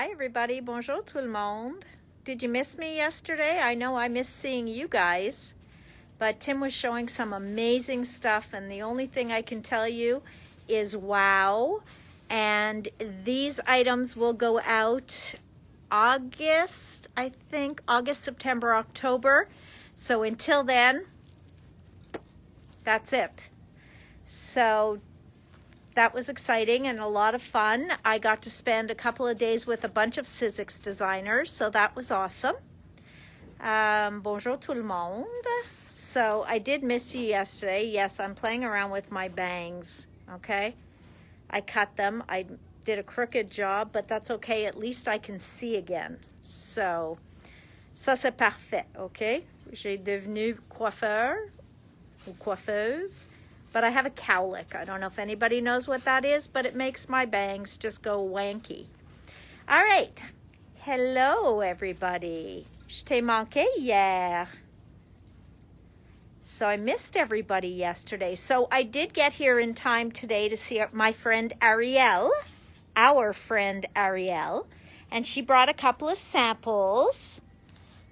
Hi everybody, bonjour tout le monde. Did you miss me yesterday? I know I missed seeing you guys, but Tim was showing some amazing stuff, and the only thing I can tell you is wow. And these items will go out August, I think, August, September, October. So until then, that's it. So that was exciting and a lot of fun. I got to spend a couple of days with a bunch of Sizzix designers, so that was awesome. Bonjour tout le monde. So I did miss you yesterday. Yes, I'm playing around with my bangs, okay? I cut them. I did a crooked job, but that's okay. At least I can see again. So, ça c'est parfait, okay? J'ai devenu coiffeur ou coiffeuse. But I have a cowlick. I don't know if anybody knows what that is, but it makes my bangs just go wanky. All right. Hello, everybody. Je t'ai manqué hier. So I missed everybody yesterday. So I did get here in time today to see my friend Ariel, our friend Ariel, and she brought a couple of samples.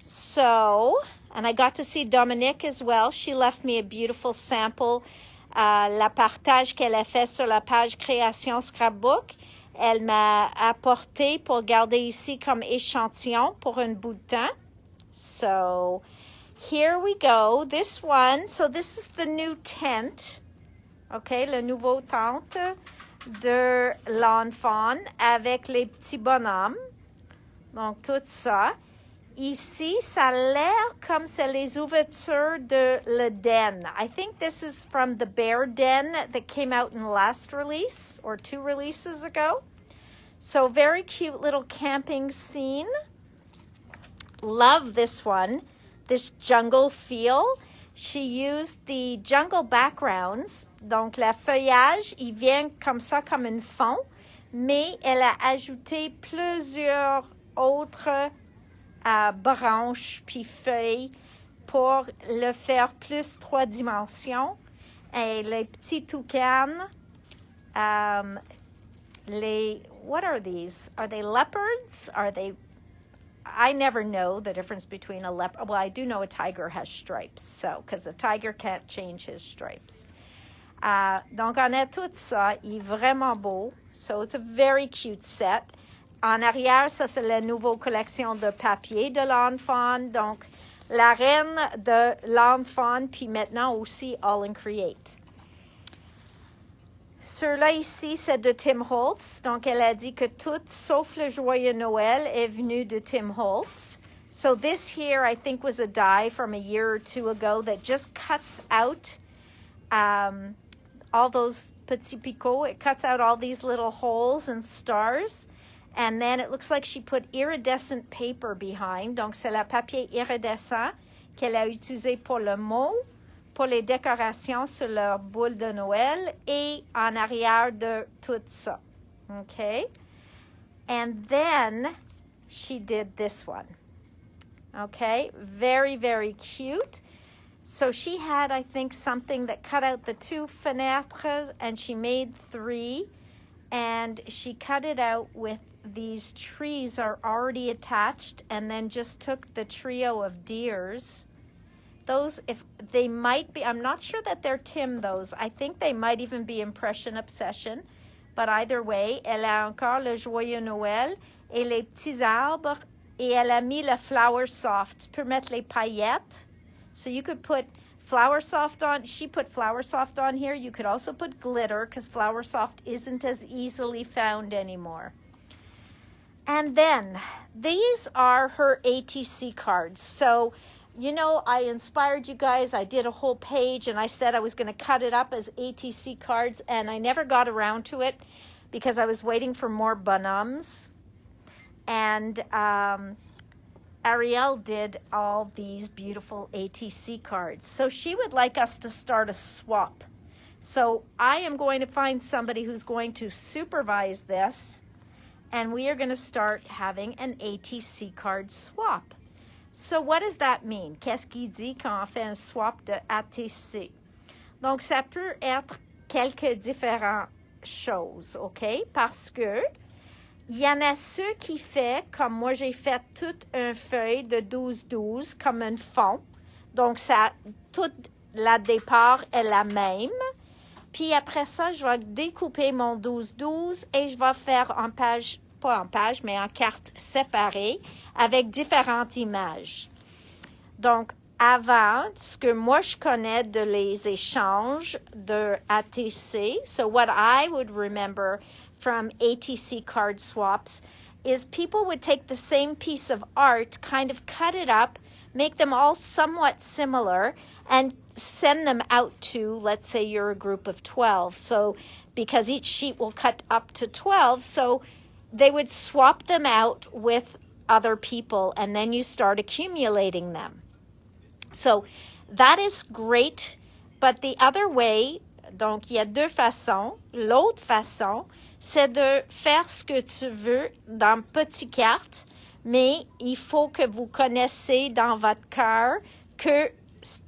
So, and I got to see Dominique as well. She left me a beautiful sample. La partage qu'elle a fait sur la page Création Scrapbook, elle m'a apporté pour garder ici comme échantillon pour un bout de temps. So here we go. This one, so this is the new tent, okay, le nouveau tente de l'enfant avec les petits bonhommes. Donc tout ça. Ici, ça a l'air comme c'est les ouvertures de le den. I think this is from the bear den that came out in the last release or 2 releases ago. So very cute little camping scene. Love this one, this jungle feel. She used the jungle backgrounds. Donc, le feuillage, il vient comme ça, comme un fond, mais elle a ajouté plusieurs autres branches puis feuilles pour le faire plus 3 dimensions. Et les petits toucans, what are these? Are they leopards? Are they? I never know the difference between a leopard. Well, I do know a tiger has stripes, so because a tiger can't change his stripes. Donc on a tout ça, il est vraiment beau. So it's a very cute set. En arrière, ça c'est la nouvelle collection de papier de l'enfant. Donc, la reine de l'enfant, puis maintenant aussi All in Create. Ceux-là ici, c'est de Tim Holtz. Donc, elle a dit que tout, sauf le Joyeux Noël, est venu de Tim Holtz. So this here, I think, was a die from a year or 2 ago that just cuts out all those petits picots. It cuts out all these little holes and stars. And then it looks like she put iridescent paper behind. Donc, c'est le papier iridescent qu'elle a utilisé pour le mot, pour les décorations sur leur boule de Noël et en arrière de tout ça. Okay? And then she did this one. Okay? Very, very cute. So she had, I think, something that cut out the 2 fenêtres and she made 3. And she cut it out with these trees are already attached and then just took the trio of deers. Those, if they might be, I'm not sure that they're Tim, those. I think they might even be Impression Obsession. But either way, elle a encore le Joyeux Noël et les petits arbres et elle a mis le Flower Soft. Tu peux mettre les paillettes. So you could put Flower Soft on. She put Flower Soft on here. You could also put glitter because Flower Soft isn't as easily found anymore. And then these are her ATC cards. So, you know, I inspired you guys. I did a whole page and I said I was going to cut it up as ATC cards, and I never got around to it because I was waiting for more bonhommes. And Ariel did all these beautiful ATC cards. So she would like us to start a swap. So I am going to find somebody who's going to supervise this, and we are going to start having an ATC card swap. So what does that mean? Qu'est-ce qu'il dit quand on fait un swap de ATC? Donc ça peut être quelques différentes choses, OK? Parce que Il y en a ceux qui fait, comme moi j'ai fait toute une feuille de 12-12 comme un fond. Donc, toute la départ est la même. Puis après ça, je vais découper mon 12-12 et je vais faire en page, pas en page, mais en cartes séparées avec différentes images. Donc, avant, ce que moi je connais de les échanges de ATC, so what I would remember from ATC card swaps is people would take the same piece of art, kind of cut it up, make them all somewhat similar, and send them out to, let's say you're a group of 12. So, because each sheet will cut up to 12, so they would swap them out with other people, and then you start accumulating them. So, that is great, but the other way, donc il y a deux façons. L'autre façon, c'est de faire ce que tu veux dans petites cartes, mais il faut que vous connaissez dans votre cœur que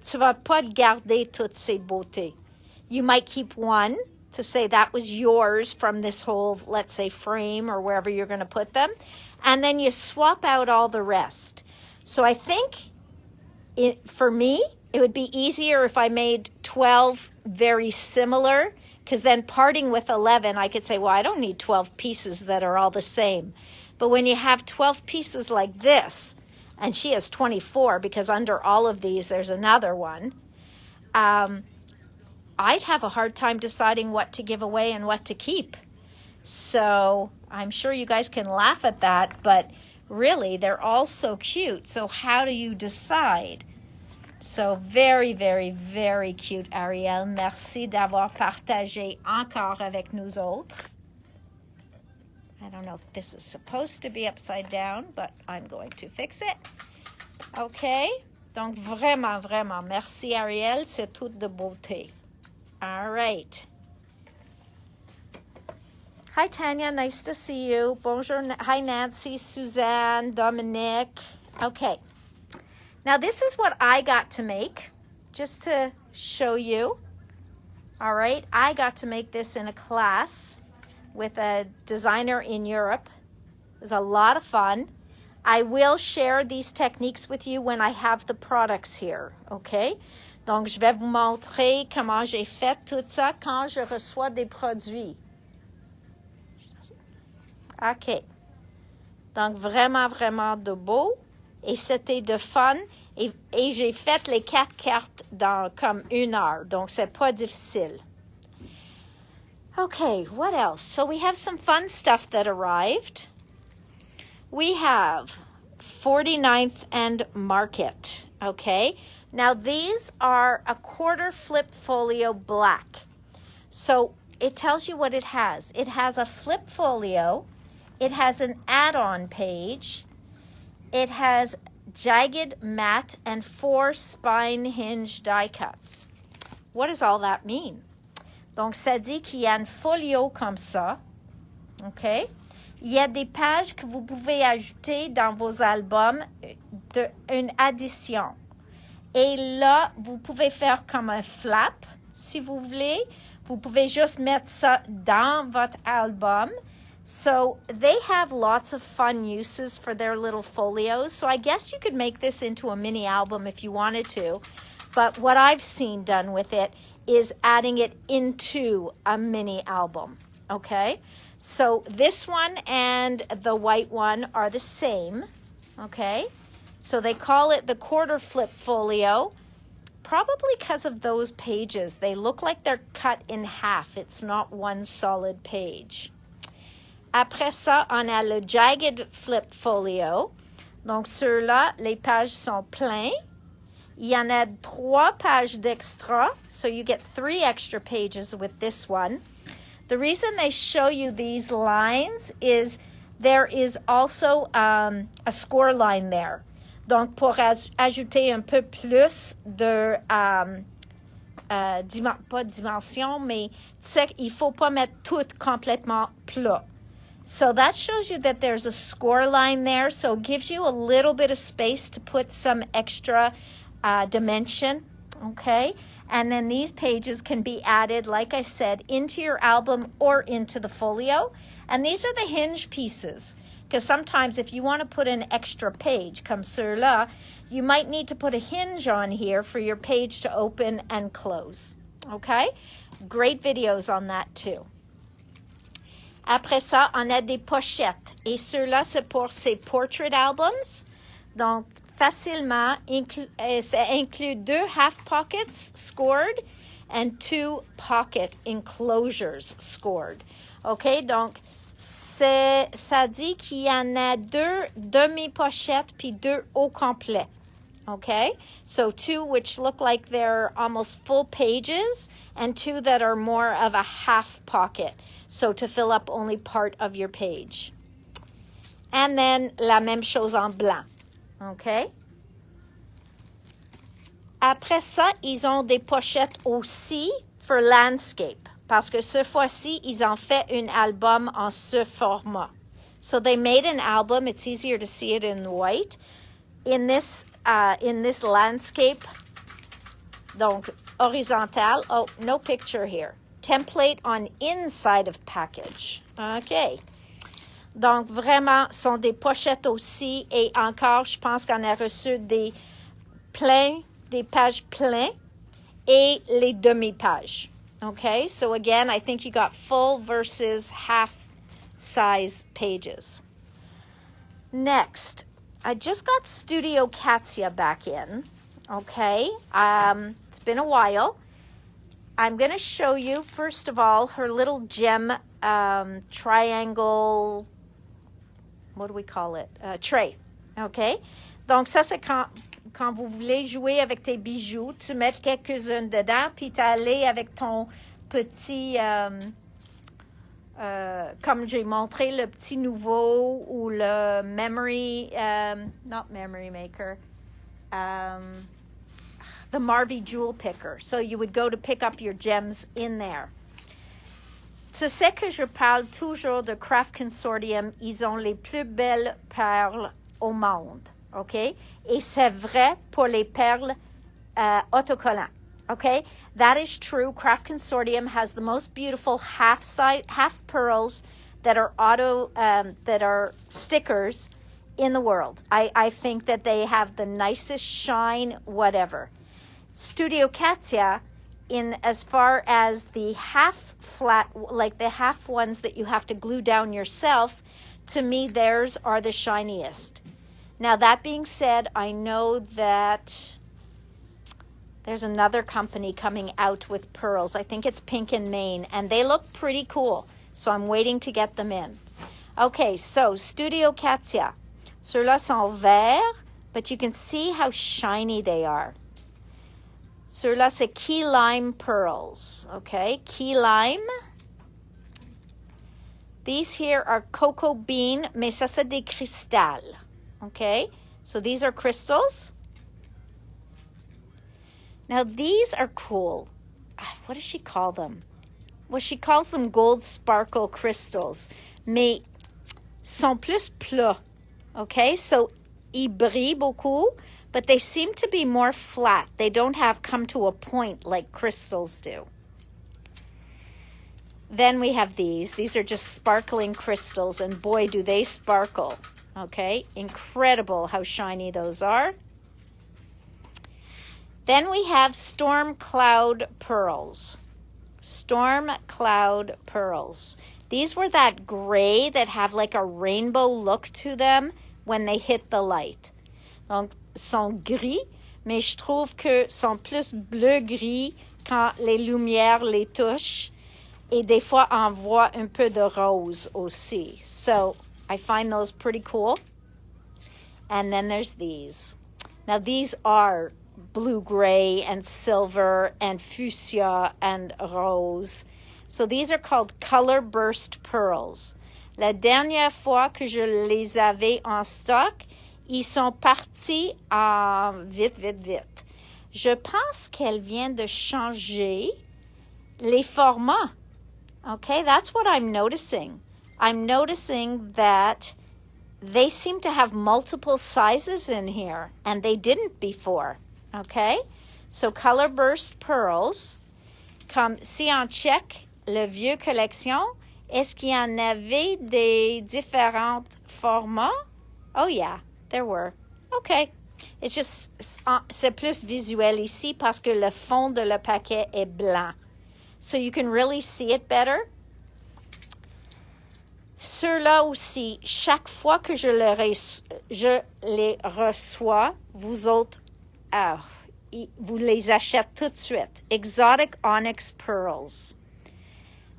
tu vas pas garder toutes ces beautés. You might keep one to say that was yours from this whole, let's say, frame or wherever you're going to put them, and then you swap out all the rest. So I think for me, it would be easier if I made 12 very similar, because then parting with 11, I could say, well, I don't need 12 pieces that are all the same. But when you have 12 pieces like this, and she has 24, because under all of these, there's another one, I'd have a hard time deciding what to give away and what to keep. So I'm sure you guys can laugh at that, but really, they're all so cute. So how do you decide? So very, very, very cute, Ariel. Merci d'avoir partagé encore avec nous autres. I don't know if this is supposed to be upside down, but I'm going to fix it. OK. Donc, vraiment, vraiment, merci, Ariel. C'est tout de beauté. All right. Hi, Tanya. Nice to see you. Bonjour. Hi, Nancy, Suzanne, Dominique. Okay. Now, this is what I got to make, just to show you. All right. I got to make this in a class with a designer in Europe. It was a lot of fun. I will share these techniques with you when I have the products here. Okay. Donc, je vais vous montrer comment j'ai fait tout ça quand je reçois des produits. OK. Donc, vraiment, vraiment de beau. Et c'était de fun. Et j'ai fait les 4 cartes dans comme 1 heure. Donc, c'est pas difficile. Okay, what else? So, we have some fun stuff that arrived. We have 49th and Market. Okay. Now, these are a quarter flip folio black. So, it tells you what it has. It has a flip folio. It has an add-on page. It has jagged matte and 4 spine hinge die cuts. What does all that mean? Donc, ça dit qu'il y a un folio comme ça. OK? Il y a des pages que vous pouvez ajouter dans vos albums une addition. Et là, vous pouvez faire comme un flap, si vous voulez. Vous pouvez juste mettre ça dans votre album. So they have lots of fun uses for their little folios. So I guess you could make this into a mini album if you wanted to. But what I've seen done with it is adding it into a mini album. Okay? So this one and the white one are the same. Okay? So they call it the quarter flip folio, probably because of those pages. They look like they're cut in half. It's not one solid page. Après ça, on a le jagged flip folio. Donc, ceux-là, les pages sont pleines. Il y en a 3 pages d'extra, so you get 3 extra pages with this one. The reason they show you these lines is there is also a score line there. Donc, pour ajouter un peu plus de, pas dimension, mais il ne faut pas mettre tout complètement plat. So that shows you that there's a score line there, so it gives you a little bit of space to put some extra dimension, okay? And then these pages can be added, like I said, into your album or into the folio. And these are the hinge pieces, because sometimes if you want to put an extra page, comme ceux-là, you might need to put a hinge on here for your page to open and close. Okay? Great videos on that too. Après ça, on a des pochettes. Et ceux-là, c'est pour ces portrait albums. Donc, facilement, ça inclut 2 half pockets scored and 2 pocket enclosures scored. OK? Donc, ça dit qu'il y en a 2 demi-pochettes puis 2 au complet. Okay? So 2 which look like they're almost full pages and 2 that are more of a half pocket. So to fill up only part of your page. And then la même chose en blanc. Okay? Après ça, ils ont des pochettes aussi for landscape. Parce que ce fois-ci, ils ont fait un album en ce format. So they made an album. It's easier to see it in white. In this landscape, donc horizontal. Oh, no picture here. Template on inside of package. OK. Donc, vraiment, sont des pochettes aussi. Et encore, je pense qu'on a reçu des pages pleines et les demi-pages. Okay, so again, I think you got full versus half-size pages. Next, I just got Studio Katia back in. Okay, it's been a while. I'm going to show you, first of all, her little gem triangle, what do we call it? Tray. Okay, donc ça, c'est quand vous voulez jouer avec tes bijoux, tu mets quelques-unes dedans, puis tu allé avec ton petit, comme j'ai montré, le petit nouveau ou le memory, not memory maker, the Marvy jewel picker. So you would go to pick up your gems in there. Tu sais que je parle toujours de Craft Consortium, ils ont les plus belles perles au monde. Okay? Et c'est vrai pour les perles autocollants. Okay? That is true. Craft Consortium has the most beautiful half pearls that are stickers in the world. I think that they have the nicest shine, whatever. Studio Katia, in as far as the half flat, like the half ones that you have to glue down yourself, to me, theirs are the shiniest. Now, that being said, I know that there's another company coming out with pearls. I think it's Pink and Maine, and they look pretty cool. So I'm waiting to get them in. Okay, so Studio Katia. Ceux-là sont verts, but you can see how shiny they are. Ceux-là, c'est key lime pearls. Okay, key lime. These here are cocoa bean, mais ça, c'est des cristals. Okay, so these are crystals. Now, these are cool. What does she call them? Well, she calls them gold sparkle crystals. Mais sont plus plats. Okay, so ils brillent beaucoup, but they seem to be more flat. They don't have come to a point like crystals do. Then we have these. These are just sparkling crystals, and boy, do they sparkle. Okay, incredible how shiny those are. Then we have Storm Cloud Pearls. Storm Cloud Pearls. These were that gray that have like a rainbow look to them when they hit the light. Donc, sont gris, mais je trouve que sont plus bleu-gris quand les lumières les touchent. Et des fois, on voit un peu de rose aussi. So, I find those pretty cool. And then there's these. Now, these are blue-gray and silver and fuchsia and rose. So these are called color burst pearls. La dernière fois que je les avais en stock, ils sont partis en vite. Je pense qu'elles viennent de changer les formats. Okay, that's what I'm noticing. I'm noticing that they seem to have multiple sizes in here, and they didn't before. Okay, so color burst pearls, comme si on check le vieux collection, Est-ce qu'il y en avait des différents formats? Oh yeah, there were. Okay. It's just, c'est plus visuel ici parce que le fond de le paquet est blanc. So you can really see it better. Ceux-là aussi, chaque fois que je les reçois, vous autres, vous les achetez tout de suite. Exotic Onyx Pearls.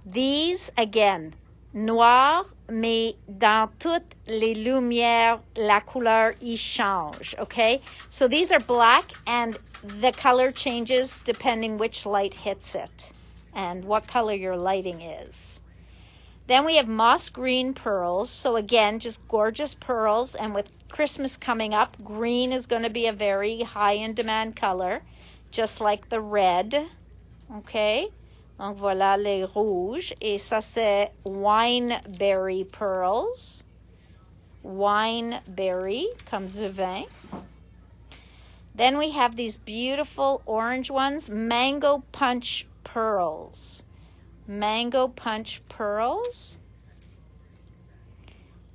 These, again, noir, mais dans toutes les lumières, la couleur y change, okay? So these are black and the color changes depending which light hits it and what color your lighting is. Then we have moss green pearls. So again, just gorgeous pearls. And with Christmas coming up, green is going to be a very high in demand color, just like the red. Okay. Donc voilà les rouges. Et ça c'est wineberry pearls. Wineberry, comme du vin. Then we have these beautiful orange ones, mango punch pearls. Mango punch pearls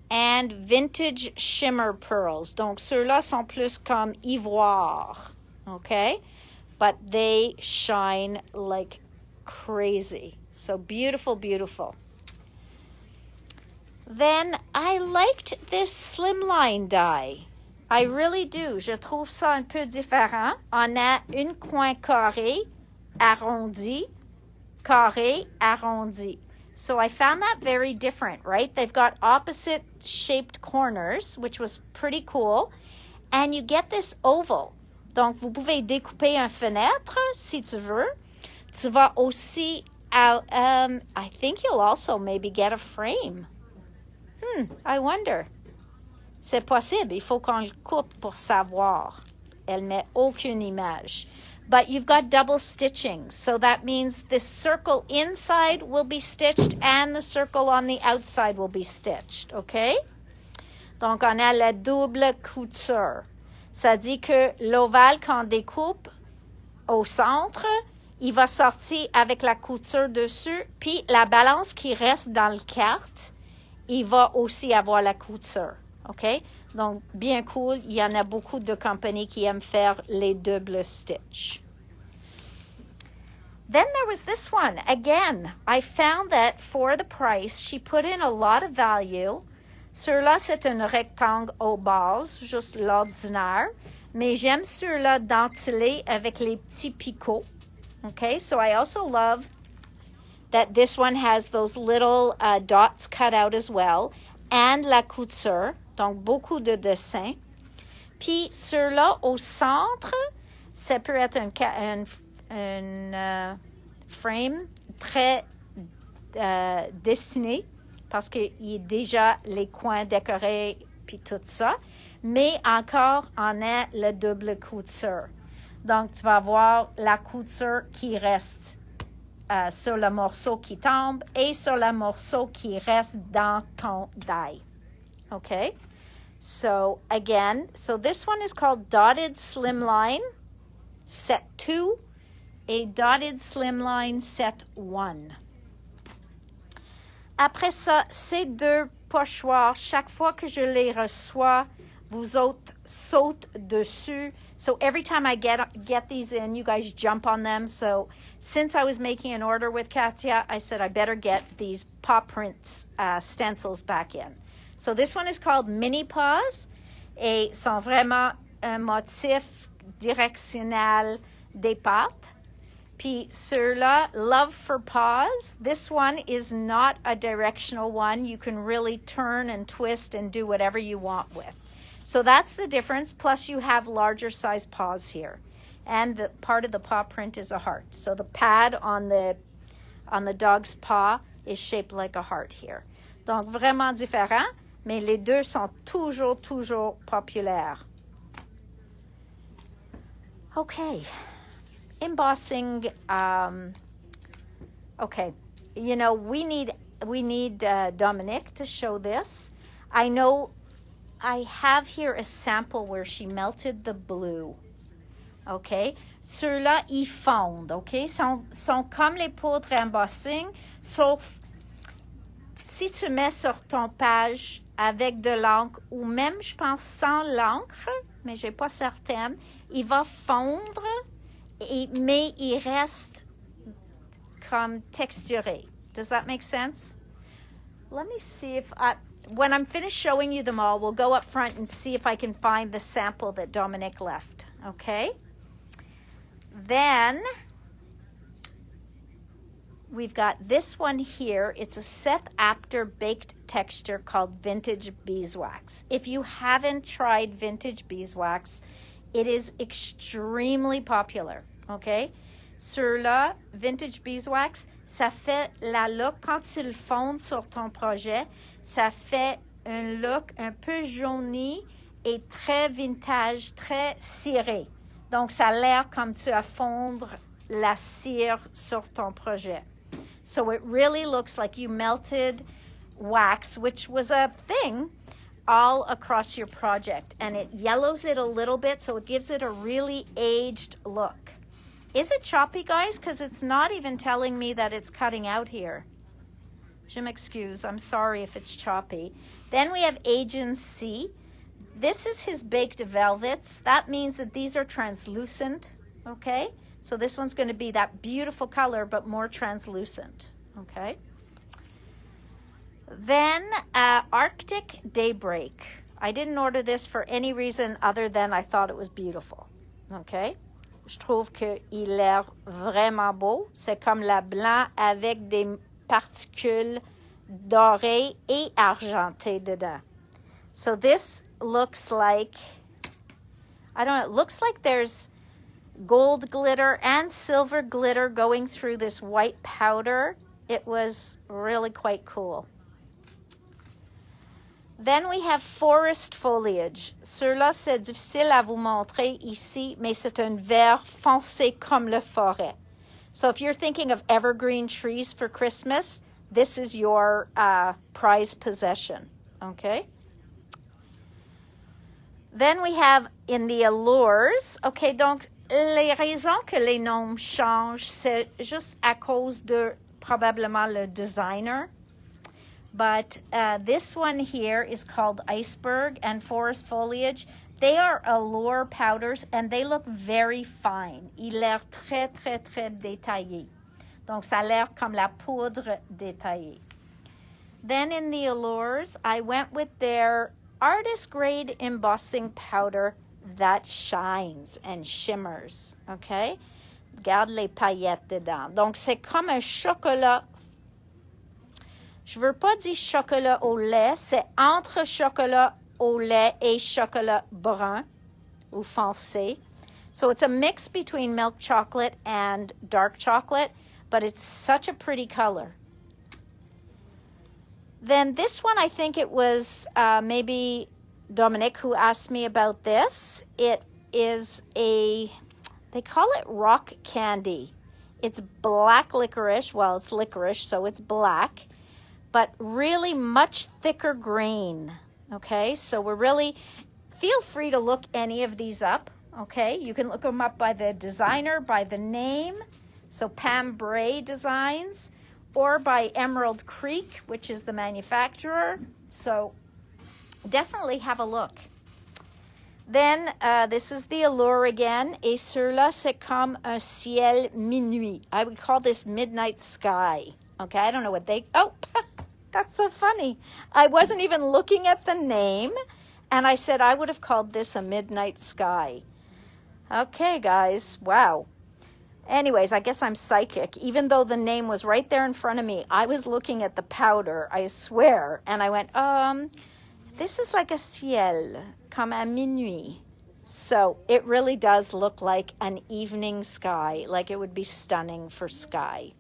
and vintage shimmer pearls. Donc ceux-là sont plus comme ivoire, okay? But they shine like crazy. So beautiful, beautiful. Then I liked this slimline die. I really do. Je trouve ça un peu différent. On a une coin carré, arrondi, carré, arrondi. So I found that very different, right? They've got opposite shaped corners, which was pretty cool. And you get this oval. Donc, vous pouvez découper un fenêtre si tu veux. Tu vas aussi, I think you'll also maybe get a frame. I wonder. C'est possible. Il faut qu'on le coupe pour savoir. Elle met aucune image. But you've got double stitching. So that means the circle inside will be stitched and the circle on the outside will be stitched. OK? Donc, on a la double couture. Ça dit que l'ovale qu'on découpe au centre, il va sortir avec la couture dessus. Puis la balance qui reste dans le carte, il va aussi avoir la couture. OK? Donc, bien cool. Il y en a beaucoup de compagnies qui aiment faire les double stitch. Then there was this one. Again, I found that for the price, she put in a lot of value. Ceux-là, c'est un rectangle aux bases, juste l'ordinaire. Mais j'aime ceux-là dentelés avec les petits picots. Okay, so I also love that this one has those little dots cut out as well. And la couture. Donc, beaucoup de dessins. Puis, ceux-là, au centre, ça peut être un frame très dessiné parce qu'il y a déjà les coins décorés puis tout ça. Mais encore, on a la double couture. Donc, tu vas avoir la couture qui reste sur le morceau qui tombe et sur le morceau qui reste dans ton die. Okay? So, again, so this one is called Dotted Slimline Set 2 et Dotted Slimline Set 1. Après ça, ces deux pochoirs, chaque fois que je les reçois, vous autres sautez dessus. So every time I get these in, you guys jump on them. So since I was making an order with Katia, I said I better get these paw prints stencils back in. So this one is called Mini Paws et sont vraiment un motif directionnel des pattes. Puis ceux-là, Love for Paws. This one is not a directional one. You can really turn and twist and do whatever you want with. So that's the difference. Plus you have larger size paws here. And the part of the paw print is a heart. So the pad on the dog's paw is shaped like a heart here. Donc vraiment différent. Mais les deux sont toujours populaires. Okay. Embossing. Okay. You know, we need Dominique to show this. I know I have here a sample where she melted the blue. Okay. Ceux-là, ils fondent. Okay. Sont comme les poudres embossing, sauf si tu mets sur ton page avec de l'encre ou même, je pense, sans l'encre, mais je n'ai pas certaine, il va fondre, mais il reste comme texturé. Does that make sense? Let me see if when I'm finished showing you them all, we'll go up front and see if I can find the sample that Dominic left, okay? Then we've got this one here. It's a Seth Apter baked texture called Vintage Beeswax. If you haven't tried Vintage Beeswax, it is extremely popular, okay? Sur là, Vintage Beeswax, ça fait la look, quand tu le fonds sur ton projet, ça fait un look un peu jauni et très vintage, très ciré. Donc, ça a l'air comme tu as fondre la cire sur ton projet. So it really looks like you melted wax, which was a thing, all across your project. And it yellows it a little bit, so it gives it a really aged look. Is it choppy, guys? Because it's not even telling me that it's cutting out here. Je m'excuse. I'm sorry if it's choppy. Then we have Agent C. This is his baked velvets. That means that these are translucent, okay? So this one's going to be that beautiful color, but more translucent, okay? Then Arctic Daybreak. I didn't order this for any reason other than I thought it was beautiful, okay? Je trouve qu'il est vraiment beau. C'est comme la blanc avec des particules dorées et argentées dedans. So this looks like, I don't know, it looks like there's gold glitter and silver glitter going through this white powder. It was really quite cool. Then we have forest foliage. Ceux-là, c'est difficile à vous montrer ici, mais c'est un vert foncé comme le forêt. So if you're thinking of evergreen trees for Christmas, this is your prized possession, okay? Then we have in the allures, okay, donc les raisons que les noms changent, c'est juste à cause de probablement le designer. But this one here is called Iceberg and Forest Foliage. They are allure powders and they look very fine. Il a l'air très, très, très détaillé. Donc, ça a l'air comme la poudre détaillée. Then in the allures, I went with their artist grade embossing powder that shines and shimmers. Okay? Regarde les paillettes dedans. Donc, c'est comme un chocolat. Je veux pas dire chocolat au lait, c'est entre chocolat au lait et chocolat brun ou foncé. So it's a mix between milk chocolate and dark chocolate, but it's such a pretty color. Then this one, I think it was maybe Dominic who asked me about this. It is they call it rock candy. It's black licorice. Well, it's licorice, so it's black. But really much thicker green, okay? So we're really, feel free to look any of these up, okay? You can look them up by the designer, by the name, so Pam Bray Designs, or by Emerald Creek, which is the manufacturer. So definitely have a look. Then this is the allure again, et ceux-là, c'est comme un ciel minuit. I would call this midnight sky, okay? I don't know what they, oh, that's so funny. I wasn't even looking at the name, and I said I would have called this a midnight sky. Okay, guys, wow. Anyways, I guess I'm psychic. Even though the name was right there in front of me, I was looking at the powder, I swear, and I went, this is like a ciel, comme à minuit. So it really does look like an evening sky, like it would be stunning for sky.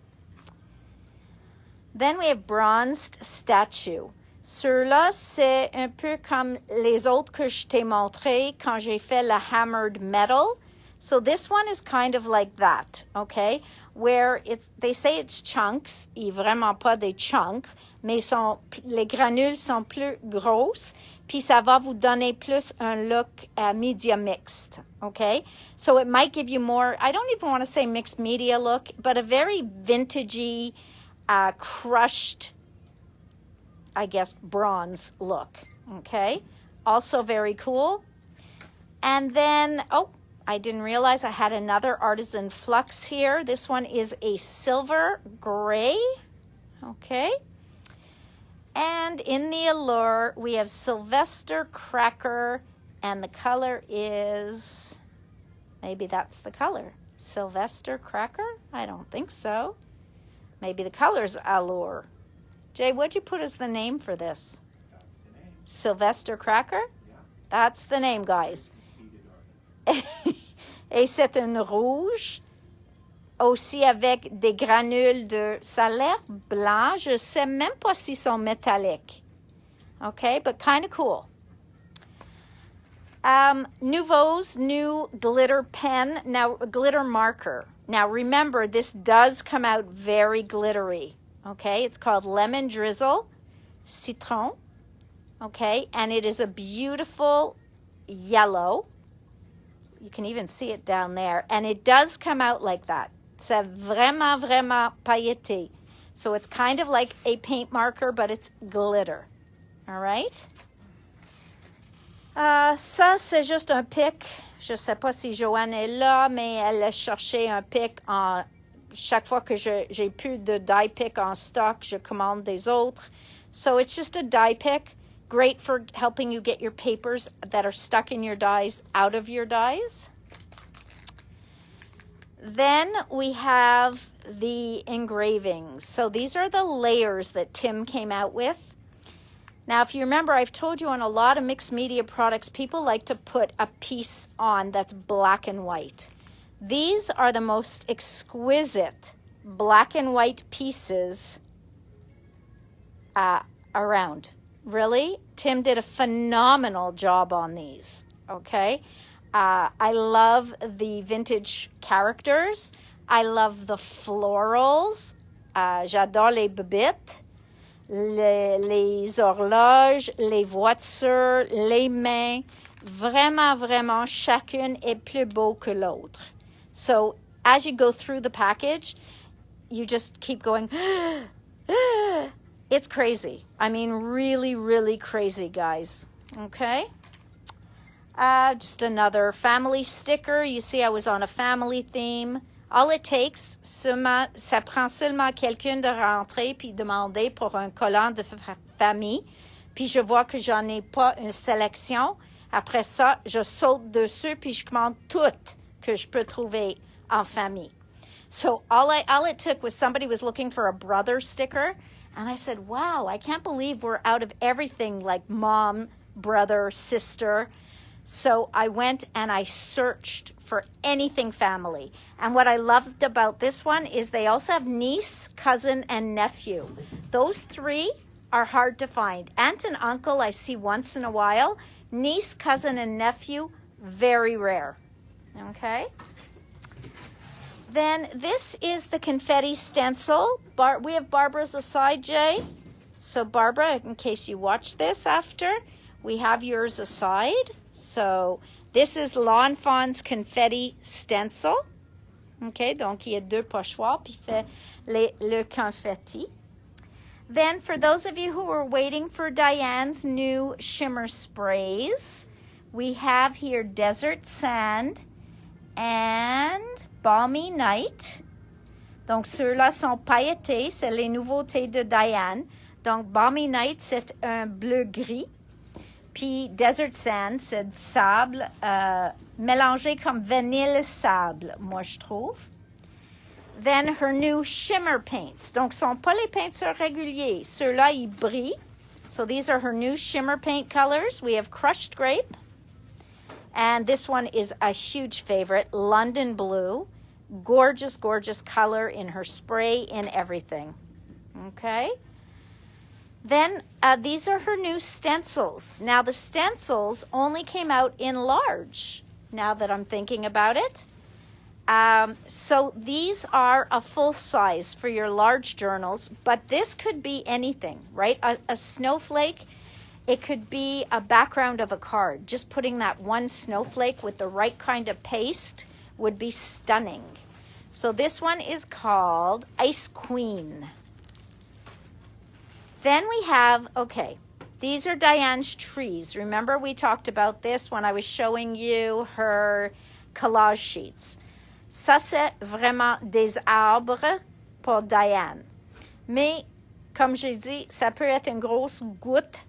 Then we have bronzed statue. Ceux-là, c'est un peu comme les autres que je t'ai montré quand j'ai fait la hammered metal. So this one is kind of like that, okay? Where they say it's chunks, et vraiment pas des chunks, mais les granules sont plus grosses, puis ça va vous donner plus un look media mixed, okay? So it might give you more, I don't even want to say mixed media look, but a very vintagey, crushed I guess, bronze look. Okay, also very cool. And then, oh, I didn't realize I had another artisan flux here. This one is a silver gray. Okay. And in the allure, we have Sylvester Cracker, and the color is, maybe that's the color. Sylvester Cracker? I don't think so. Maybe the color's Allure. Jay, what'd you put as the name for this? That's the name. Sylvester Cracker? Yeah. That's the name, guys. Et c'est un rouge, aussi avec des granules de... Ça a l'air blanc. Je sais même pas s'ils sont métalliques. Okay, but kind of cool. Nouveau's new glitter pen, now glitter marker. Now remember, this does come out very glittery. Okay, it's called Lemon Drizzle Citron. Okay, and it is a beautiful yellow. You can even see it down there. And it does come out like that. C'est vraiment, vraiment pailleté. So it's kind of like a paint marker, but it's glitter. All right? Ça, c'est juste un pic. Je ne sais pas si Joanne est là, mais elle a cherché un pic. Chaque fois que j'ai plus de die pick en stock, je commande des autres. So it's just a die pick. Great for helping you get your papers that are stuck in your dies out of your dies. Then we have the engravings. So these are the layers that Tim came out with. Now, if you remember, I've told you on a lot of mixed media products, people like to put a piece on that's black and white. These are the most exquisite black and white pieces around. Really, Tim did a phenomenal job on these, okay? I love the vintage characters. I love the florals. J'adore les bébites, les horloges, les voitures, les mains. Vraiment, vraiment, chacune est plus beau que l'autre. So as you go through the package, you just keep going, it's crazy. I mean, really, really crazy, guys. Okay? Just another family sticker. You see, I was on a family theme. All it takes, ça prend seulement quelqu'un de rentrer puis demander pour un collant de famille. Puis je vois que j'en ai pas une sélection. Après ça, je saute dessus puis je commande tout que je peux trouver en famille. So all it took was somebody was looking for a brother sticker. And I said, wow, I can't believe we're out of everything like mom, brother, sister. So I went and I searched for anything family. And what I loved about this one is they also have niece, cousin, and nephew. Those three are hard to find. Aunt and uncle I see once in a while. Niece, cousin, and nephew, very rare. Okay? Then this is the confetti stencil. We have Barbara's aside, Jay. So Barbara, in case you watch this after, we have yours aside. So this is L'Enfant's confetti stencil. Okay, donc il y a deux pochoirs, puis fait le confetti. Then for those of you who are waiting for Diane's new shimmer sprays, we have here Desert Sand and Balmy Night. Donc ceux-là sont pailletés, c'est les nouveautés de Diane. Donc Balmy Night, c'est un bleu-gris. Puis Desert Sand, c'est du sable mélangé comme vanille-sable, moi je trouve. Then her new shimmer paints. Donc ce ne sont pas les peintures réguliers. Ceux-là, ils brillent. So these are her new shimmer paint colors. We have Crushed Grape. And this one is a huge favorite, London Blue. Gorgeous, gorgeous color in her spray, in everything. Okay? Then these are her new stencils. Now the stencils only came out in large, now that I'm thinking about it. So these are a full size for your large journals, but this could be anything, right? A snowflake, it could be a background of a card. Just putting that one snowflake with the right kind of paste would be stunning. So this one is called Ice Queen. Then we have, okay, these are Diane's trees. Remember we talked about this when I was showing you her collage sheets. Ça, c'est vraiment des arbres pour Diane. Mais, comme j'ai dit, ça peut être une grosse goutte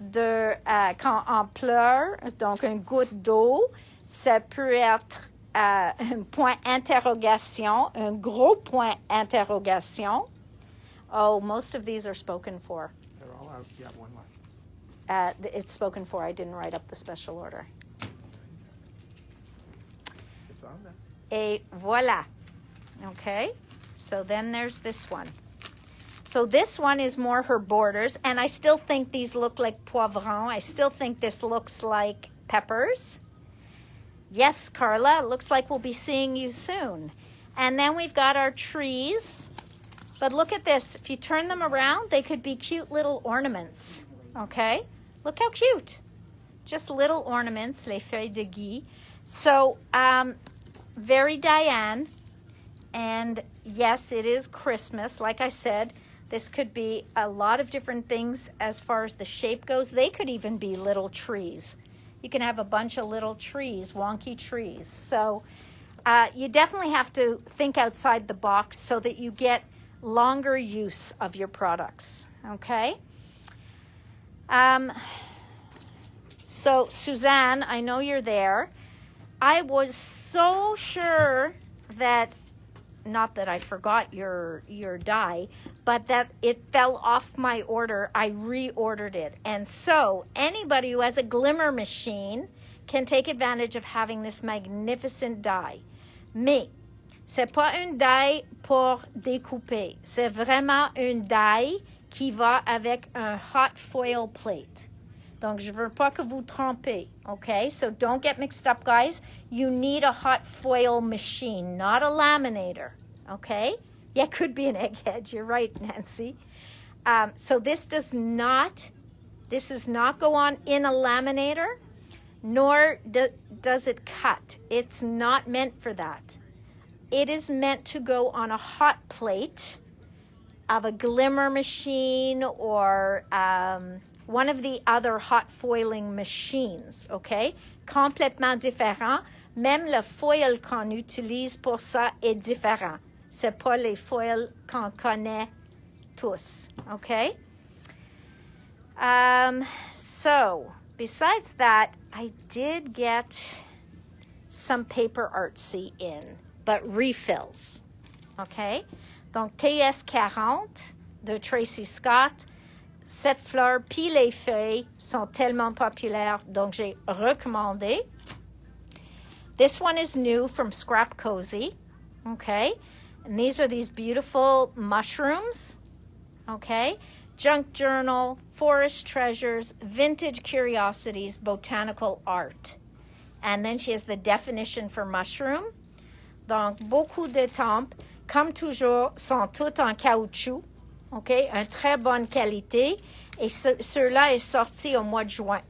de, quand on pleure, donc une goutte d'eau. Ça peut être un point d'interrogation, un gros point d'interrogation. Oh, most of these are spoken for. They're all out. You have one left. It's spoken for. I didn't write up the special order. It's on there. Et voilà. Okay, so then there's this one. So this one is more her borders, and I still think these look like poivrons. I still think this looks like peppers. Yes, Carla, looks like we'll be seeing you soon. And then we've got our trees. But look at this. If you turn them around, they could be cute little ornaments. Okay? Look how cute. Just little ornaments, les feuilles de gui. So, very Diane. And yes, it is Christmas. Like I said, this could be a lot of different things as far as the shape goes. They could even be little trees. You can have a bunch of little trees, wonky trees. So you definitely have to think outside the box so that you get longer use of your products, okay? So Suzanne, I know you're there. I was so sure that, not that I forgot your die, but that it fell off my order. I reordered it. And so anybody who has a glimmer machine can take advantage of having this magnificent die. Mais c'est pas une die pour découper. C'est vraiment une die qui va avec un hot foil plate. Donc, je veux pas que vous trompez, okay? So don't get mixed up, guys. You need a hot foil machine, not a laminator, okay? Yeah, it could be an egghead. You're right, Nancy. So this does not go on in a laminator, nor does it cut. It's not meant for that. It is meant to go on a hot plate of a glimmer machine or one of the other hot foiling machines, okay? Complètement différent. Même le foil qu'on utilise pour ça est différent. C'est pas les foils qu'on connaît tous, okay? So, besides that, I did get some paper artsy in, but refills, okay? Donc, TS40 de Tracy Scott. Cette fleur puis les feuilles sont tellement populaires, donc j'ai recommandé. This one is new from Scrap Cozy, okay? And these are these beautiful mushrooms, okay? Junk journal, forest treasures, vintage curiosities, botanical art. And then she has the definition for mushroom. Donc, beaucoup d'étampes, comme toujours, sont toutes en caoutchouc. OK, une très bonne qualité. Et ceux-là est sorti au mois de juin.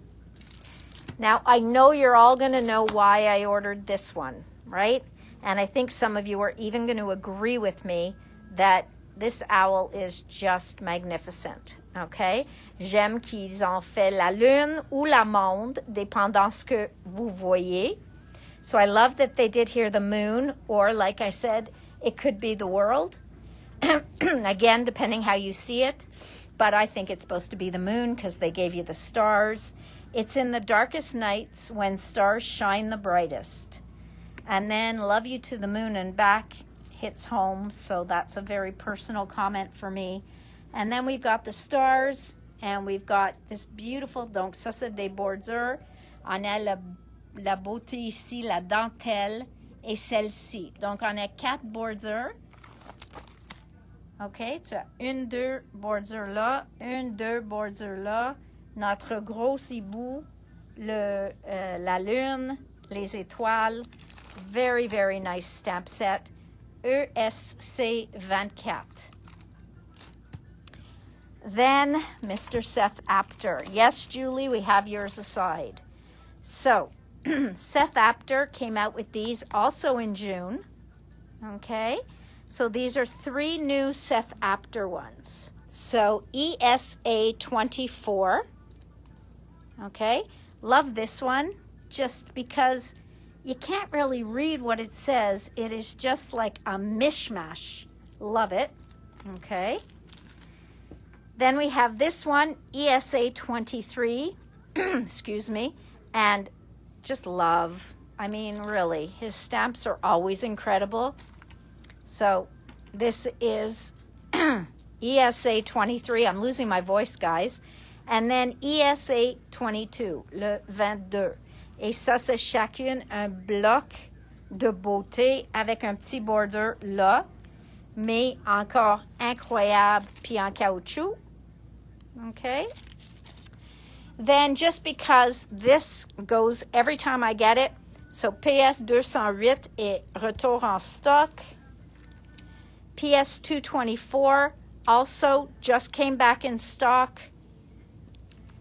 Now, I know you're all going to know why I ordered this one, right? And I think some of you are even going to agree with me that this owl is just magnificent, OK? J'aime qu'ils ont fait la lune ou la monde, dépendant ce que vous voyez. So I love that they did here the moon, or like I said, it could be the world. Again, depending how you see it, but I think it's supposed to be the moon because they gave you the stars. It's in the darkest nights when stars shine the brightest. And then love you to the moon and back hits home, so that's a very personal comment for me. And then we've got the stars, and we've got this beautiful, donc ça c'est des bordures. On a la beauté ici, la dentelle, et celle-ci. Donc on a 4 bordures. OK, tu as 1, 2 bordures là, 1, 2 bordures là, notre gros hibou, la lune, les étoiles. Very, very nice stamp set. ESC 24. Then, Mr. Seth Apter. Yes, Julie, we have yours aside. So, Seth Apter came out with these also in June. Okay? So these are 3 new Seth Apter ones. So ESA 24. Okay, love this one just because you can't really read what it says. It is just like a mishmash. Love it. Okay. Then we have this one, ESA 23. Excuse me. And just love. I mean, really, his stamps are always incredible. So this is ESA 23. I'm losing my voice, guys. And then ESA 22, le 22. Et ça, c'est chacune un bloc de beauté avec un petit border là, mais encore incroyable, puis en caoutchouc. Okay? Then just because this goes every time I get it, so PS 208 est retour en stock. PS 224 also just came back in stock.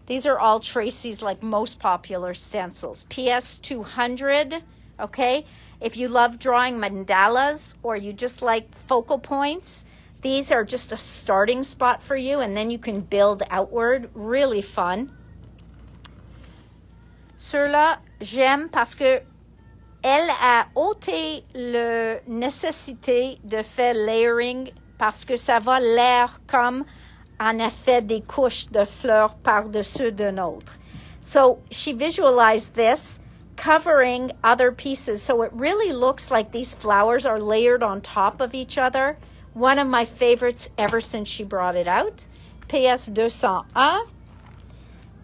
These are all Tracy's like most popular stencils. PS 200, okay? If you love drawing mandalas or you just like focal points, these are just a starting spot for you, and then you can build outward. Really fun. Ceux-là, j'aime parce que elle a ôté la nécessité de faire layering parce que ça va l'air comme en effet des couches de fleurs par-dessus d'un autre. So she visualized this covering other pieces. So it really looks like these flowers are layered on top of each other. One of my favorites ever since she brought it out. PS 201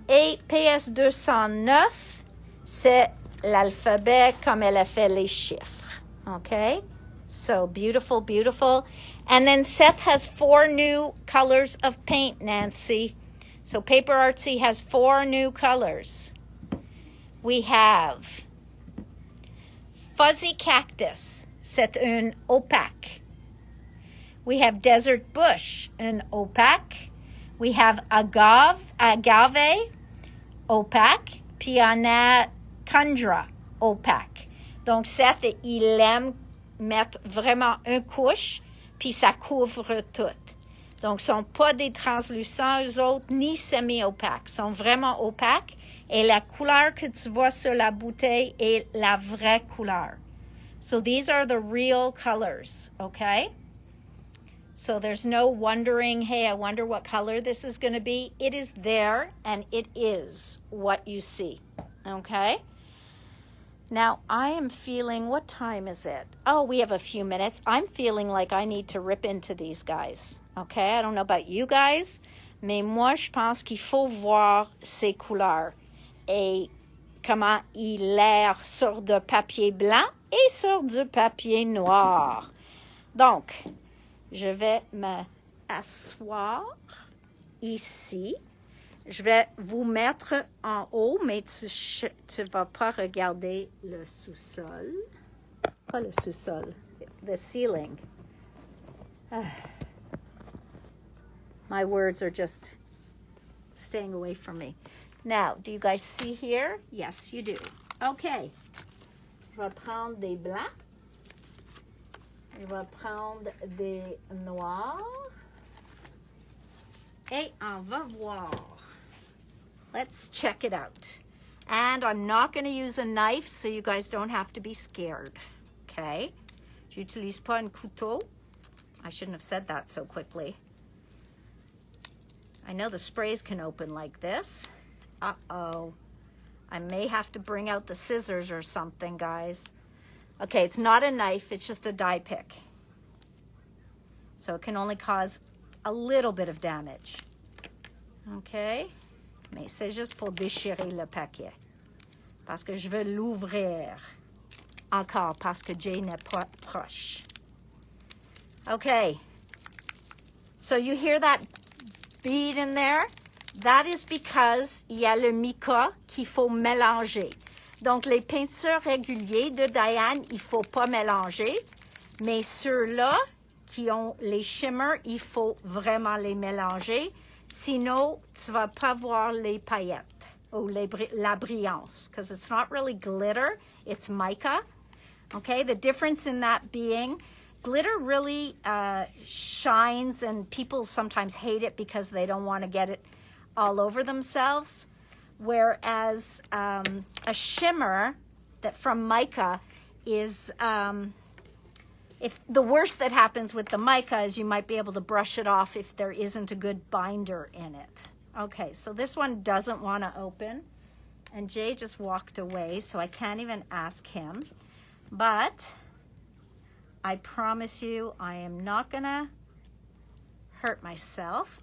et PS 209, c'est l'alphabet comme elle a fait les chiffres. Okay? So beautiful, beautiful. And then Seth has 4 new colors of paint, Nancy. So Paper Artsy has 4 new colors. We have Fuzzy Cactus, c'est un opaque. We have Desert Bush, an opaque. We have Agave, opaque. Puis on a Tundra, opaque. Donc Seth, il aime mettre vraiment une couche, puis ça couvre tout. Donc, ce ne sont pas des translucents, eux autres, ni semi-opaques. Ils sont vraiment opaques. Et la couleur que tu vois sur la bouteille est la vraie couleur. So, these are the real colors, okay? So, there's no wondering, hey, I wonder what color this is going to be. It is there, and it is what you see, okay? Now, I am feeling, what time is it? Oh, we have a few minutes. I'm feeling like I need to rip into these guys. Okay, I don't know about you guys, mais moi, je pense qu'il faut voir ces couleurs et comment il l'air sur du papier blanc et sur du papier noir. Donc, je vais m'asseoir ici. Je vais vous mettre en haut, mais tu ne vas pas regarder le sous-sol. Pas le sous-sol, the ceiling. My words are just staying away from me. Now, do you guys see here? Yes, you do. Okay. Je vais prendre des blancs. Je vais prendre des noirs. Et on va voir. Let's check it out. And I'm not going to use a knife, so you guys don't have to be scared. Okay? J'utilise pas un couteau. I shouldn't have said that so quickly. I know the sprays can open like this. Uh-oh. I may have to bring out the scissors or something, guys. Okay, it's not a knife, it's just a die pick. So it can only cause a little bit of damage. Okay? Mais c'est juste pour déchirer le paquet. Parce que je veux l'ouvrir. Encore, parce que Jay n'est pas proche. Okay. So you hear that bead in there? That is because il y a le mica qu'il faut mélanger. Donc, les peintures réguliers de Diane, il ne faut pas mélanger. Mais ceux-là, qui ont les shimmers, il faut vraiment les mélanger. Sinon, tu ne vas pas voir les paillettes ou la brillance, because it's not really glitter, it's mica. Okay, the difference in that being glitter really shines, and people sometimes hate it because they don't want to get it all over themselves. Whereas a shimmer that from mica is, if the worst that happens with the mica is you might be able to brush it off if there isn't a good binder in it. Okay, so this one doesn't want to open, and Jay just walked away, so I can't even ask him. But I promise you, I am not gonna hurt myself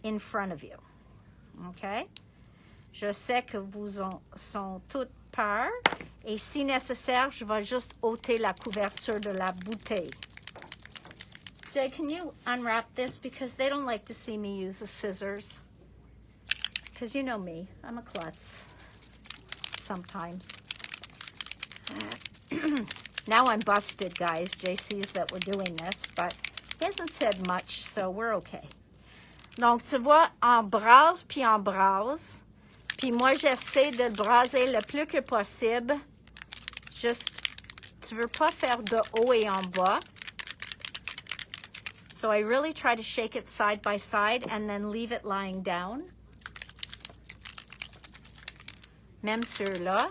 in front of you. Okay? Je sais que vous en sont toutes peur, et si nécessaire, je vais juste ôter la couverture de la bouteille. Jay, can you unwrap this, because they don't like to see me use the scissors. Because you know me, I'm a klutz sometimes. Now I'm busted, guys. Jay sees that we're doing this, but he hasn't said much, so we're okay. Donc, tu vois, on brase, puis on brase. Puis moi, j'essaie de le braser le plus que possible. Juste, tu veux pas faire de haut et en bas. So I really try to shake it side by side and then leave it lying down. Même ceux-là.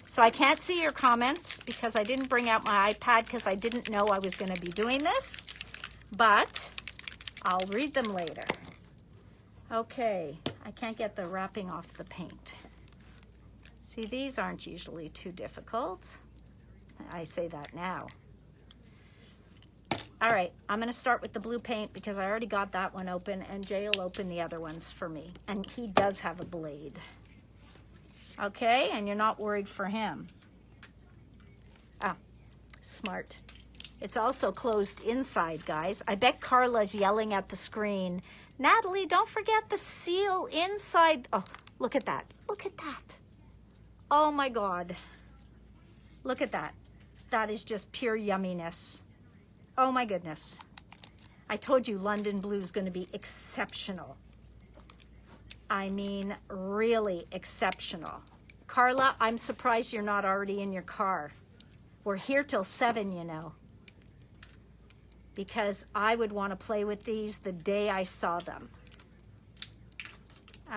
So I can't see your comments because I didn't bring out my iPad because I didn't know I was going to be doing this. But I'll read them later. Okay, I can't get the wrapping off the paint. See, these aren't usually too difficult. I say that now. All right, I'm going to start with the blue paint because I already got that one open, and Jay will open the other ones for me. And he does have a blade. Okay, and you're not worried for him. Ah, smart. It's also closed inside, guys. I bet Carla's yelling at the screen, Natalie, don't forget the seal inside. Oh, look at that. Look at that. Oh my God. Look at that. That is just pure yumminess. Oh my goodness. I told you London Blue is going to be exceptional. I mean, really exceptional. Carla, I'm surprised you're not already in your car. We're here till 7, you know. Because I would want to play with these the day I saw them.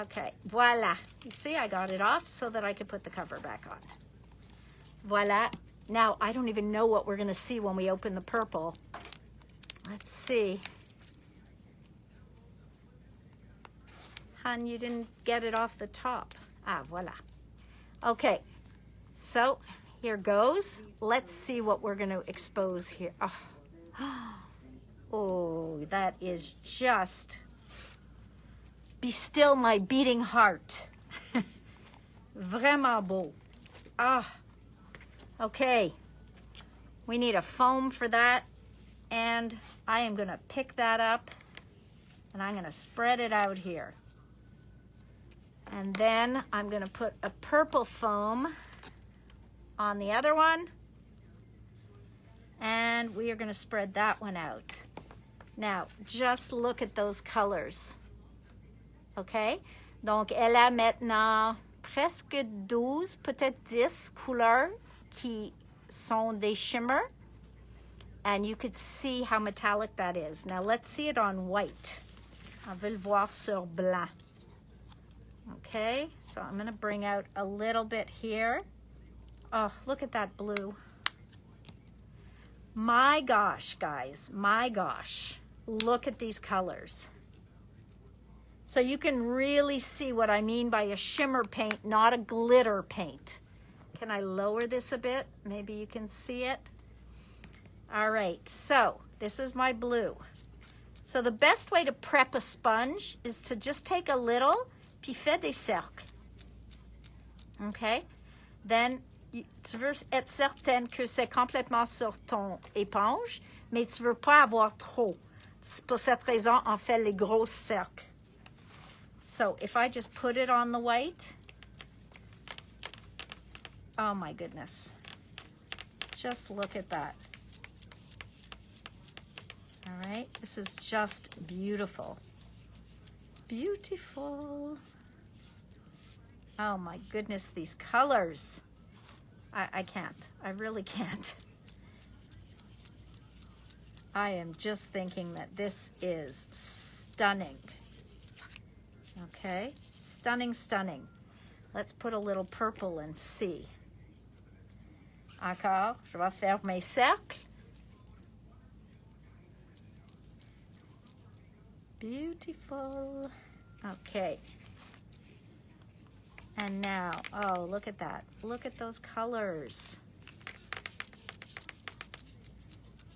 Okay, voila. You see, I got it off so that I could put the cover back on. Voila. Now, I don't even know what we're going to see when we open the purple. Let's see. Hun, you didn't get it off the top. Ah, voila. Okay, so here goes. Let's see what we're going to expose here. Oh. Oh, that is just... Be still my beating heart. Vraiment beau. Ah. Okay. We need a foam for that. And I am going to pick that up. And I'm going to spread it out here. And then I'm going to put a purple foam on the other one. And we are going to spread that one out. Now, just look at those colors. Okay? Donc, elle a maintenant presque 12, peut-être 10 couleurs qui sont des shimmer. And you could see how metallic that is. Now, let's see it on white. On veut le voir sur blanc. Okay? So I'm going to bring out a little bit here. Oh, look at that blue. My gosh, guys. My gosh. Look at these colors. So you can really see what I mean by a shimmer paint, not a glitter paint. Can I lower this a bit? Maybe you can see it. All right, so this is my blue. So the best way to prep a sponge is to just take a little, puis fais des cercles. Okay? Then, tu veux être certaine que c'est complètement sur ton éponge, mais tu veux pas avoir trop. Pour cette raison, on fait les gros cercles. So if I just put it on the white, oh my goodness. Just look at that. All right, this is just beautiful. Beautiful. Oh my goodness, these colors. I can't. I really can't. I am just thinking that this is stunning. Okay, stunning, stunning. Let's put a little purple and see. Encore, je vais faire mes cercles. Beautiful. Okay. And now, oh, look at that. Look at those colors.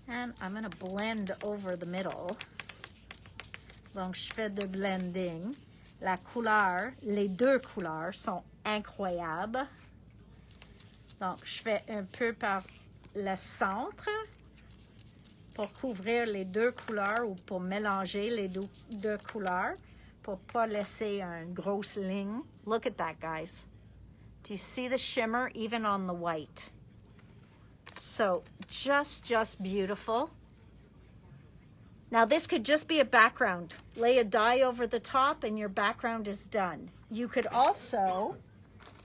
And I'm going to blend over the middle. Donc, je fais de blending. La couleur, les deux couleurs sont incroyables. Donc, je fais un peu par le centre pour couvrir les deux couleurs ou pour mélanger les deux couleurs pour pas laisser une grosse ligne. Look at that, guys. Do you see the shimmer even on the white? So, just beautiful. Now, this could just be a background. Lay a die over the top and your background is done. You could also,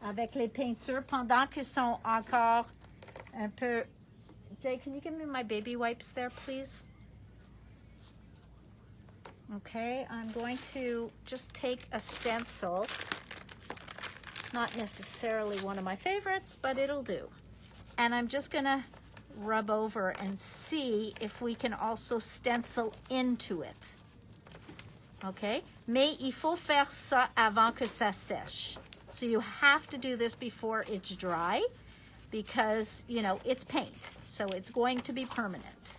avec les peintures, pendant qu'ils sont encore un peu... Jay, can you give me my baby wipes there, please? Okay, I'm going to just take a stencil. Not necessarily one of my favorites, but it'll do. And I'm just going to rub over and see if we can also stencil into it. Okay? Mais il faut faire ça avant que ça sèche. So you have to do this before it's dry because, you know, it's paint. So it's going to be permanent.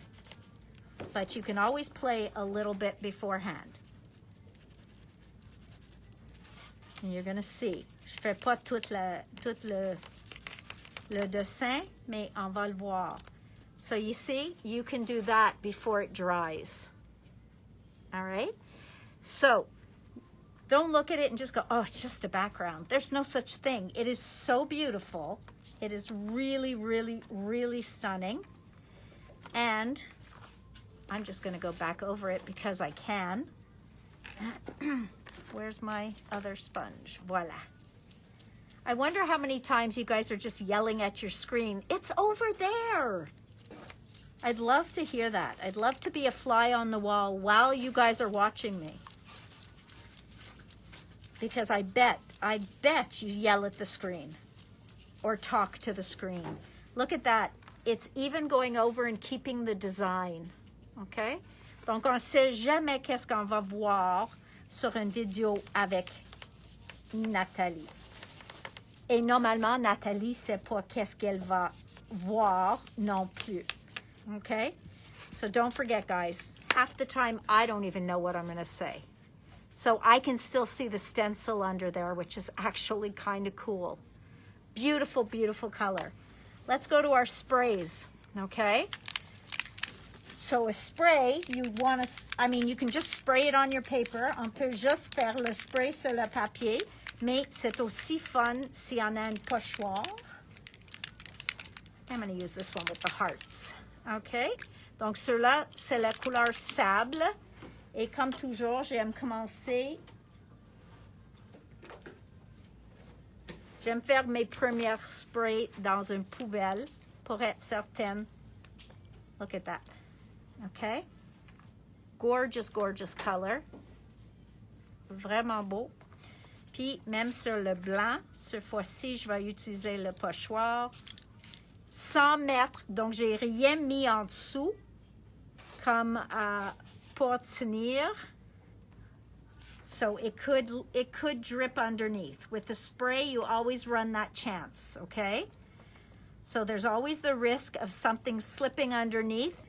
But you can always play a little bit beforehand. And you're going to see. Je fais pas tout le dessin, mais on va le voir. So you see, you can do that before it dries. All right? So don't look at it and just go, oh, it's just a background. There's no such thing. It is so beautiful. It is really, really, really stunning. And I'm just going to go back over it because I can. Where's my other sponge? Voila. I wonder how many times you guys are just yelling at your screen. It's over there. I'd love to hear that. I'd love to be a fly on the wall while you guys are watching me. Because I bet you yell at the screen or talk to the screen. Look at that. It's even going over and keeping the design. Okay? Donc, on ne sait jamais qu'est-ce qu'on va voir sur une vidéo avec Nathalie. Et normalement, Nathalie ne sait pas qu'est-ce qu'elle va voir non plus. Okay? So don't forget, guys, half the time I don't even know what I'm going to say. So I can still see the stencil under there, which is actually kind of cool. Beautiful, beautiful color. Let's go to our sprays, okay? So a spray, you want to, I mean, you can just spray it on your paper. On peut juste faire le spray sur le papier, mais c'est aussi fun si on a un pochoir. I'm going to use this one with the hearts. OK? Donc, ceux-là, c'est la couleur sable. Et comme toujours, j'aime commencer. J'aime faire mes premières sprays dans une poubelle pour être certaine. Look at that. OK? Gorgeous, gorgeous color. Vraiment beau. Puis, même sur le blanc, cette fois-ci, je vais utiliser le pochoir. 100 mètres, donc j'ai rien mis en dessous comme pour tenir. So it could drip underneath. With the spray, you always run that chance, okay? So there's always the risk of something slipping underneath,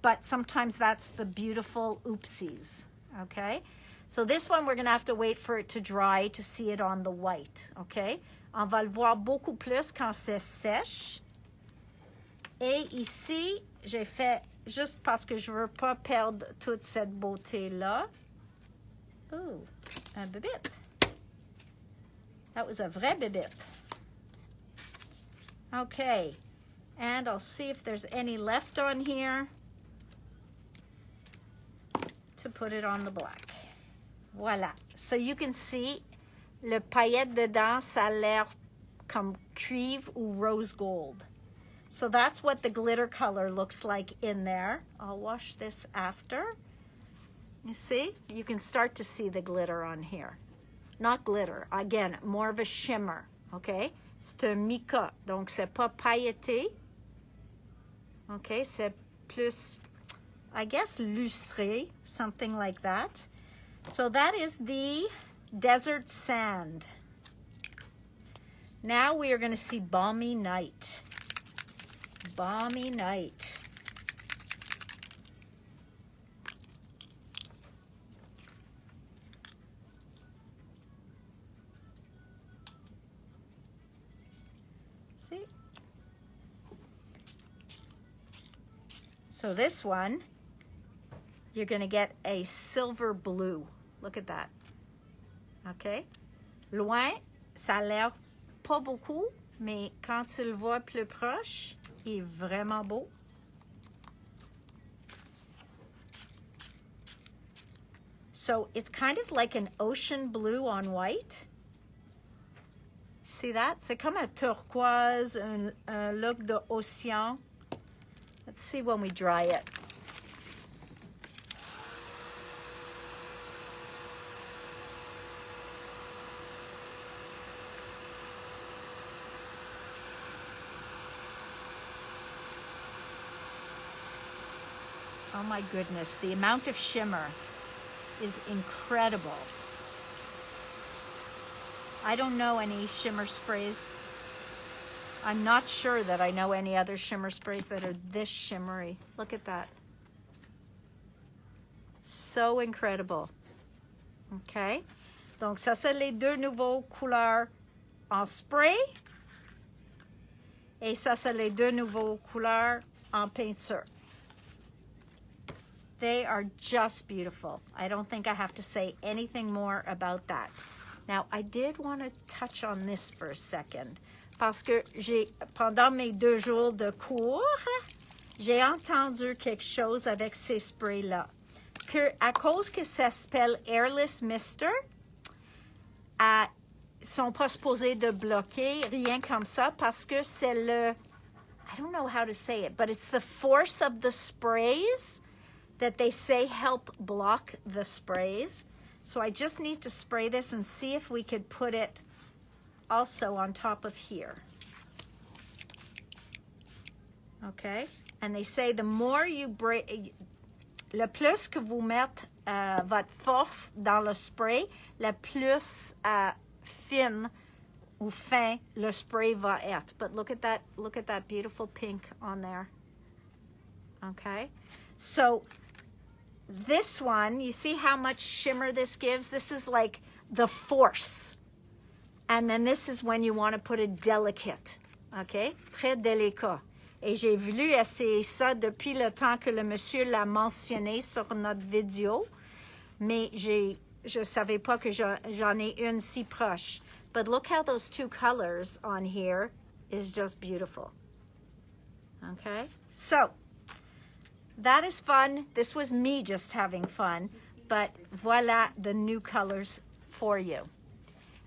but sometimes that's the beautiful oopsies, okay? So this one, we're going to have to wait for it to dry to see it on the white, okay? On va le voir beaucoup plus quand c'est sèche. Et ici, j'ai fait, juste parce que je ne veux pas perdre toute cette beauté-là. Ooh, un bibite. That was a vrai bibite. Okay, and I'll see if there's any left on here to put it on the black. Voilà. So you can see, le paillette dedans, ça a l'air comme cuivre ou rose gold. So that's what the glitter color looks like in there. I'll wash this after. You see? You can start to see the glitter on here. Not glitter, again, more of a shimmer, okay? C'est un mica, donc c'est pas pailleté. Okay, c'est plus, I guess, lustré, something like that. So that is the desert sand. Now we are going to see Balmy Night. Balmy Night. See? So this one, you're going to get a silver blue. Look at that. Okay? Loin, ça a l'air pas beaucoup, mais quand tu le vois plus proche, il est vraiment beau. So it's kind of like an ocean blue on white. See that? C'est comme un turquoise, un look d'océan. Let's see when we dry it. Oh my goodness, the amount of shimmer is incredible. I don't know any shimmer sprays. I'm not sure that I know any other shimmer sprays that are this shimmery. Look at that. So incredible. Okay. Donc ça, c'est les deux nouveaux couleurs en spray. Et ça, c'est les deux nouveaux couleurs en peinture. They are just beautiful. I don't think I have to say anything more about that. Now, I did want to touch on this for a second. Parce que pendant mes 2 jours de cours, j'ai entendu quelque chose avec ces sprays-là. À cause que ça s'appelle Airless Mister, ils sont pas supposés de bloquer, rien comme ça, parce que c'est le, I don't know how to say it, but it's the force of the sprays that they say help block the sprays. So I just need to spray this and see if we could put it also on top of here. Okay, and they say the more you break, le plus que vous mettez votre force dans le spray, le plus fine ou fin le spray va être. But look at that beautiful pink on there. Okay, so this one, you see how much shimmer this gives? This is like the force. And then this is when you want to put it delicate. OK? Très délicat. Et j'ai voulu essayer ça depuis le temps que le monsieur l'a mentionné sur notre vidéo. Mais je ne savais pas que j'en ai une si proche. But look how those 2 colors on here is just beautiful. Okay? So, that is fun. This was me just having fun. But voila, the new colors for you.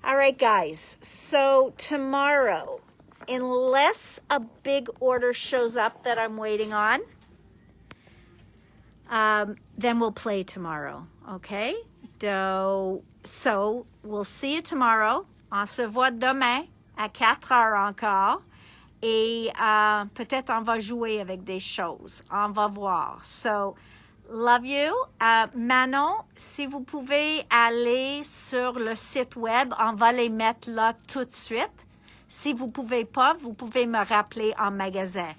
All right, guys. So tomorrow, unless a big order shows up that I'm waiting on, then we'll play tomorrow, okay? So we'll see you tomorrow. On se voit demain à 4 heures encore. Et peut-être on va jouer avec des choses. On va voir. So, love you. Manon, si vous pouvez aller sur le site web, on va les mettre là tout de suite. Si vous pouvez pas, vous pouvez me rappeler en magasin.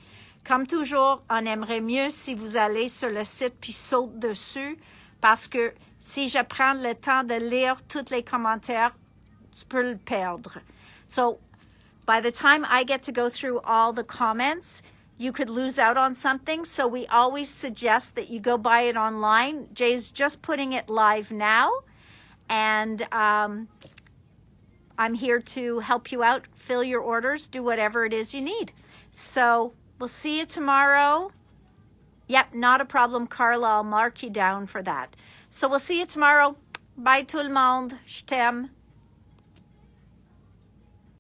Comme toujours, on aimerait mieux si vous allez sur le site puis saute dessus, parce que si je prends le temps de lire tous les commentaires, tu peux le perdre. So, by the time I get to go through all the comments, you could lose out on something. So we always suggest that you go buy it online. Jay's just putting it live now. And I'm here to help you out, fill your orders, do whatever it is you need. So we'll see you tomorrow. Yep, not a problem, Carla. I'll mark you down for that. So we'll see you tomorrow. Bye tout le monde. Je t'aime.